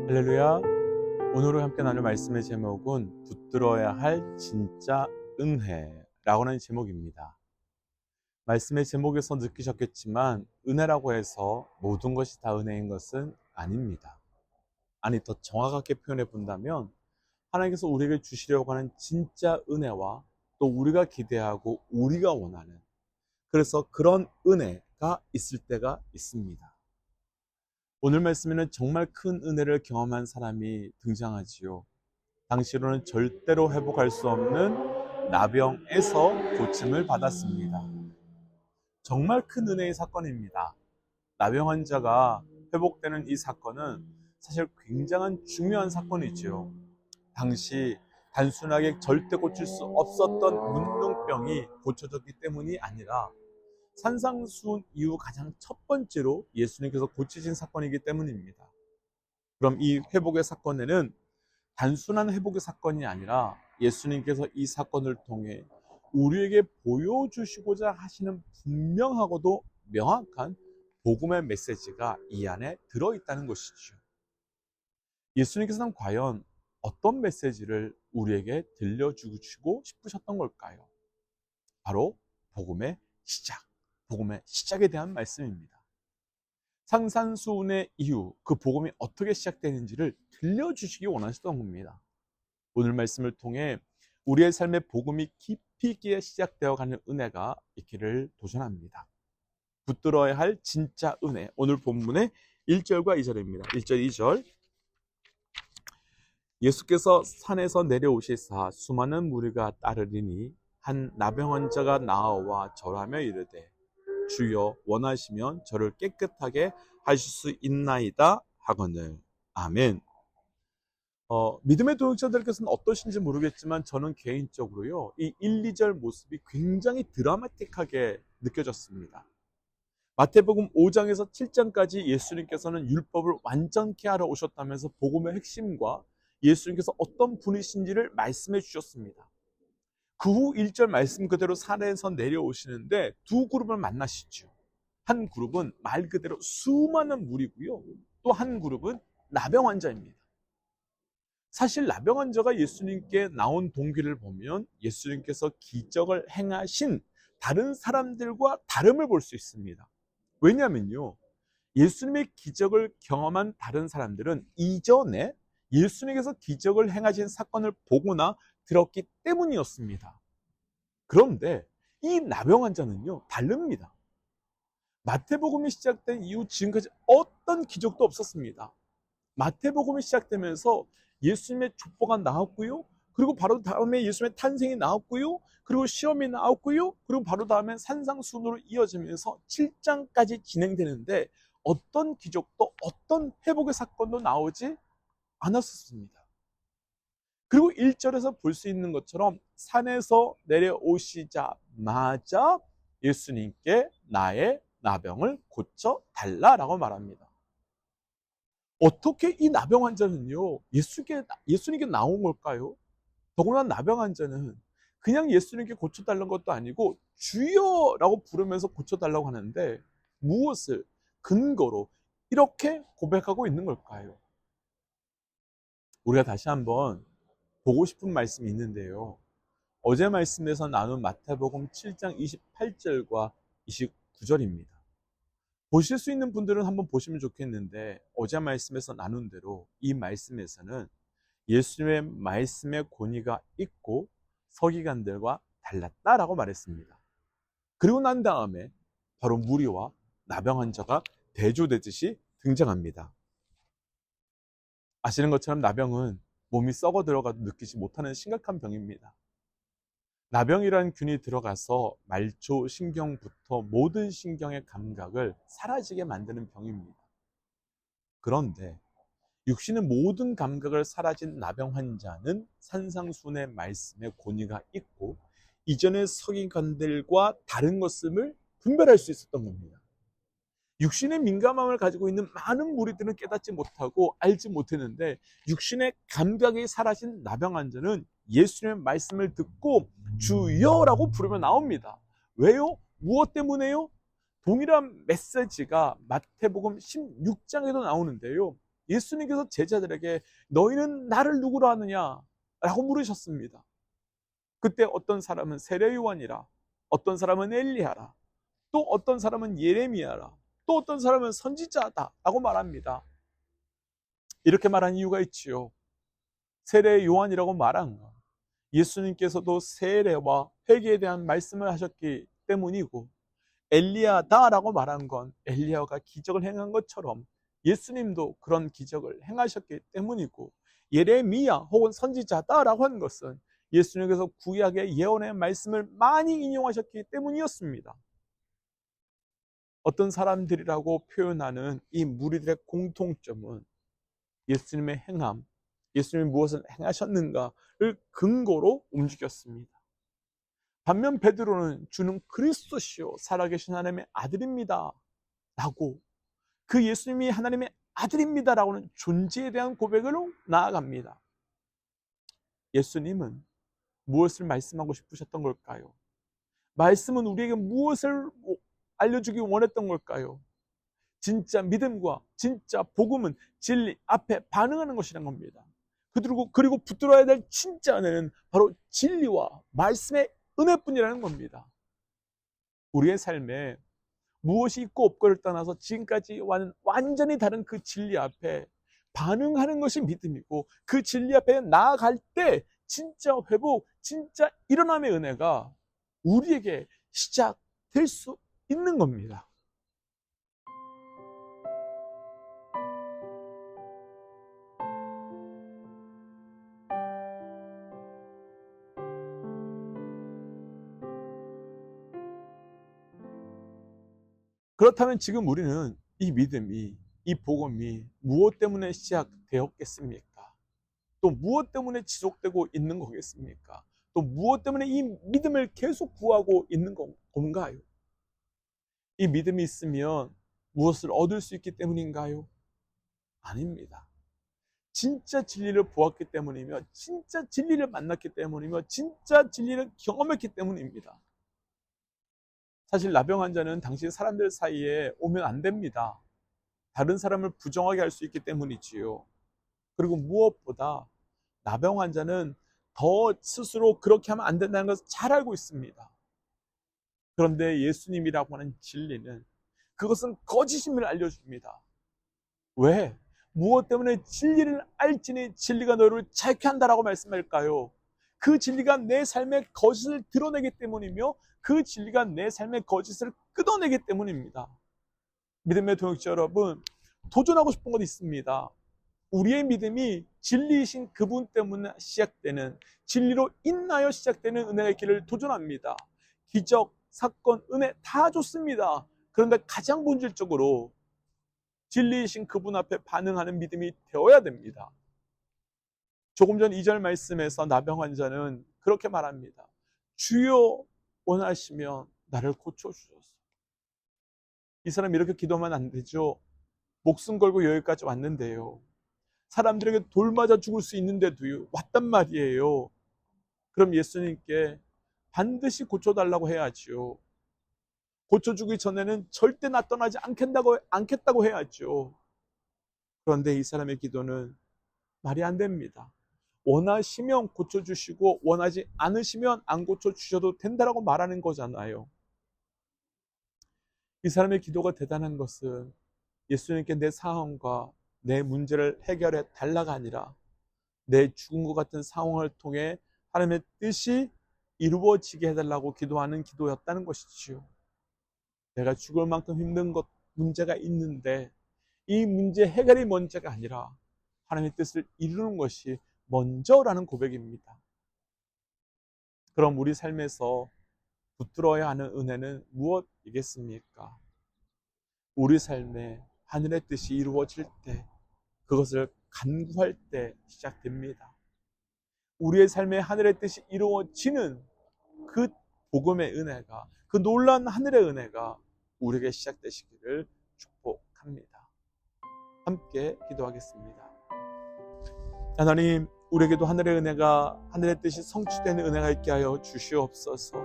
할렐루야. 오늘 함께 나눌 말씀의 제목은 붙들어야 할 진짜 은혜라고 하는 제목입니다. 말씀의 제목에서 느끼셨겠지만 은혜라고 해서 모든 것이 다 은혜인 것은 아닙니다. 아니, 더 정확하게 표현해 본다면 하나님께서 우리에게 주시려고 하는 진짜 은혜와 또 우리가 기대하고 우리가 원하는, 그래서 그런 은혜가 있을 때가 있습니다. 오늘 말씀에는 정말 큰 은혜를 경험한 사람이 등장하지요. 당시로는 절대로 회복할 수 없는 나병에서 고침을 받았습니다. 정말 큰 은혜의 사건입니다. 나병 환자가 회복되는 이 사건은 사실 굉장한 중요한 사건이지요. 당시 단순하게 절대 고칠 수 없었던 문둥병이 고쳐졌기 때문이 아니라 산상수훈 이후 가장 첫 번째로 예수님께서 고치신 사건이기 때문입니다. 그럼 이 회복의 사건에는 단순한 회복의 사건이 아니라 예수님께서 이 사건을 통해 우리에게 보여주시고자 하시는 분명하고도 명확한 복음의 메시지가 이 안에 들어있다는 것이죠. 예수님께서는 과연 어떤 메시지를 우리에게 들려주시고 싶으셨던 걸까요? 바로 복음의 시작에 대한 말씀입니다. 산상수훈의 이후 그 복음이 어떻게 시작되는지를 들려주시기 원하셨던 겁니다. 오늘 말씀을 통해 우리의 삶의 복음이 깊이 있게 시작되어가는 은혜가 있기를 도전합니다. 붙들어야 할 진짜 은혜, 오늘 본문의 1절과 2절입니다. 1절, 2절. 예수께서 산에서 내려오시사 수많은 무리가 따르리니 한 나병 환자가 나와 절하며 이르되 주여 원하시면 저를 깨끗하게 하실 수 있나이다 하거늘. 아멘. 믿음의 동역자들께서는 어떠신지 모르겠지만 저는 개인적으로요, 이 1, 2절 모습이 굉장히 드라마틱하게 느껴졌습니다. 마태복음 5장에서 7장까지 예수님께서는 율법을 완전케 하러 오셨다면서 복음의 핵심과 예수님께서 어떤 분이신지를 말씀해 주셨습니다. 그 후 1절 말씀 그대로 산에서 내려오시는데 두 그룹을 만나시죠. 한 그룹은 말 그대로 수많은 무리고요, 또 한 그룹은 나병 환자입니다. 사실 나병 환자가 예수님께 나온 동기를 보면 예수님께서 기적을 행하신 다른 사람들과 다름을 볼 수 있습니다. 왜냐하면요, 예수님의 기적을 경험한 다른 사람들은 이전에 예수님께서 기적을 행하신 사건을 보거나 들었기 때문이었습니다. 그런데 이 나병 환자는요, 다릅니다. 마태복음이 시작된 이후 지금까지 어떤 기적도 없었습니다. 마태복음이 시작되면서 예수님의 족보가 나왔고요, 그리고 바로 다음에 예수님의 탄생이 나왔고요, 그리고 시험이 나왔고요, 그리고 바로 다음에 산상수훈으로 이어지면서 7장까지 진행되는데 어떤 기적도 어떤 회복의 사건도 나오지 않았었습니다. 그리고 1절에서 볼 수 있는 것처럼 산에서 내려오시자마자 예수님께 나의 나병을 고쳐달라라고 말합니다. 어떻게 이 나병 환자는요, 예수님께 나온 걸까요? 더구나 나병 환자는 그냥 예수님께 고쳐달라는 것도 아니고 주여라고 부르면서 고쳐달라고 하는데 무엇을 근거로 이렇게 고백하고 있는 걸까요? 우리가 다시 한번 보고 싶은 말씀이 있는데요, 어제 말씀에서 나눈 마태복음 7장 28절과 29절입니다. 보실 수 있는 분들은 한번 보시면 좋겠는데 어제 말씀에서 나눈 대로 이 말씀에서는 예수님의 말씀의 권위가 있고 서기관들과 달랐다라고 말했습니다. 그리고 난 다음에 바로 무리와 나병 환자가 대조되듯이 등장합니다. 아시는 것처럼 나병은 몸이 썩어 들어가도 느끼지 못하는 심각한 병입니다. 나병이라는 균이 들어가서 말초 신경부터 모든 신경의 감각을 사라지게 만드는 병입니다. 그런데 육신의 모든 감각을 사라진 나병 환자는 산상수훈의 말씀에 권위가 있고 이전의 서기관들과 다른 것을 분별할 수 있었던 겁니다. 육신의 민감함을 가지고 있는 많은 무리들은 깨닫지 못하고 알지 못했는데 육신의 감각이 사라진 나병 환자는 예수님의 말씀을 듣고 주여라고 부르며 나옵니다. 왜요? 무엇 때문에요? 동일한 메시지가 마태복음 16장에도 나오는데요, 예수님께서 제자들에게 너희는 나를 누구로 하느냐? 라고 물으셨습니다. 그때 어떤 사람은 세례 요한이라, 어떤 사람은 엘리야라, 또 어떤 사람은 예레미야라, 또 어떤 사람은 선지자다 라고 말합니다. 이렇게 말한 이유가 있지요. 세례 요한이라고 말한 것, 예수님께서도 세례와 회개에 대한 말씀을 하셨기 때문이고, 엘리야다라고 말한 건 엘리야가 기적을 행한 것처럼 예수님도 그런 기적을 행하셨기 때문이고, 예레미야 혹은 선지자다라고 하는 것은 예수님께서 구약의 예언의 말씀을 많이 인용하셨기 때문이었습니다. 어떤 사람들이라고 표현하는 이 무리들의 공통점은 예수님의 행함, 예수님이 무엇을 행하셨는가를 근거로 움직였습니다. 반면 베드로는 주는 그리스도시요 살아계신 하나님의 아들입니다 라고, 그 예수님이 하나님의 아들입니다라고는 존재에 대한 고백으로 나아갑니다. 예수님은 무엇을 말씀하고 싶으셨던 걸까요? 말씀은 우리에게 무엇을 알려주기 원했던 걸까요? 진짜 믿음과 진짜 복음은 진리 앞에 반응하는 것이란 겁니다. 그리고 붙들어야 될 진짜 은혜는 바로 진리와 말씀의 은혜뿐이라는 겁니다. 우리의 삶에 무엇이 있고 없고를 떠나서 지금까지와는 완전히 다른 그 진리 앞에 반응하는 것이 믿음이고, 그 진리 앞에 나아갈 때 진짜 회복, 진짜 일어남의 은혜가 우리에게 시작될 수 있는 겁니다. 그렇다면 지금 우리는 이 믿음이, 이 복음이 무엇 때문에 시작되었겠습니까? 또 무엇 때문에 지속되고 있는 거겠습니까? 또 무엇 때문에 이 믿음을 계속 구하고 있는 건가요? 이 믿음이 있으면 무엇을 얻을 수 있기 때문인가요? 아닙니다. 진짜 진리를 보았기 때문이며, 진짜 진리를 만났기 때문이며, 진짜 진리를 경험했기 때문입니다. 사실 나병 환자는 당시 사람들 사이에 오면 안 됩니다. 다른 사람을 부정하게 할 수 있기 때문이지요. 그리고 무엇보다 나병 환자는 더 스스로 그렇게 하면 안 된다는 것을 잘 알고 있습니다. 그런데 예수님이라고 하는 진리는 그것은 거짓임을 알려줍니다. 왜? 무엇 때문에 진리를 알지니 진리가 너를 자유케 한다라고 말씀할까요? 그 진리가 내 삶의 거짓을 드러내기 때문이며, 그 진리가 내 삶의 거짓을 끊어내기 때문입니다. 믿음의 동역자 여러분, 도전하고 싶은 것 있습니다. 우리의 믿음이 진리이신 그분 때문에 시작되는, 진리로 인하여 시작되는 은혜의 길을 도전합니다. 기적, 사건, 은혜 다 좋습니다. 그런데 가장 본질적으로 진리이신 그분 앞에 반응하는 믿음이 되어야 됩니다. 조금 전 2절 말씀에서 나병 환자는 그렇게 말합니다. 주여 원하시면 나를 고쳐주소서. 이 사람 이렇게 기도하면 안 되죠. 목숨 걸고 여기까지 왔는데요. 사람들에게 돌 맞아 죽을 수 있는데도 왔단 말이에요. 그럼 예수님께 반드시 고쳐달라고 해야죠. 고쳐주기 전에는 절대 나 떠나지 않겠다고 해야죠. 그런데 이 사람의 기도는 말이 안 됩니다. 원하시면 고쳐주시고 원하지 않으시면 안 고쳐주셔도 된다라고 말하는 거잖아요. 이 사람의 기도가 대단한 것은 예수님께 내 상황과 내 문제를 해결해 달라가 아니라 내 죽은 것 같은 상황을 통해 하나님의 뜻이 이루어지게 해달라고 기도하는 기도였다는 것이지요. 내가 죽을 만큼 힘든 문제가 있는데 이 문제 해결이 문제가 아니라 하나님의 뜻을 이루는 것이 먼저라는 고백입니다. 그럼 우리 삶에서 붙들어야 하는 은혜는 무엇이겠습니까? 우리 삶에 하늘의 뜻이 이루어질 때, 그것을 간구할 때 시작됩니다. 우리의 삶에 하늘의 뜻이 이루어지는 그 복음의 은혜가, 그 놀라운 하늘의 은혜가 우리에게 시작되시기를 축복합니다. 함께 기도하겠습니다. 하나님, 우리에게도 하늘의 은혜가, 하늘의 뜻이 성취되는 은혜가 있게 하여 주시옵소서.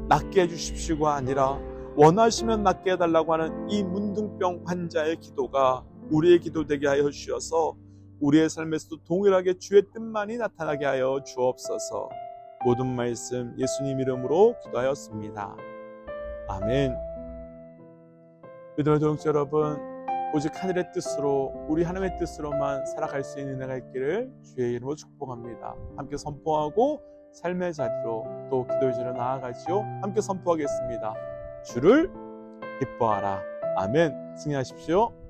낫게 해주십시오가 아니라 원하시면 낫게 해달라고 하는 이 문둥병 환자의 기도가 우리의 기도 되게 하여 주셔서 우리의 삶에서도 동일하게 주의 뜻만이 나타나게 하여 주옵소서. 모든 말씀 예수님 이름으로 기도하였습니다. 아멘. 믿음의 동역자 여러분, 오직 하늘의 뜻으로, 우리 하나님의 뜻으로만 살아갈 수 있는 은혜가 있기를 주의 이름으로 축복합니다. 함께 선포하고 삶의 자리로 또 기도의 자리로 나아가지요. 함께 선포하겠습니다. 주를 기뻐하라. 아멘. 승리하십시오.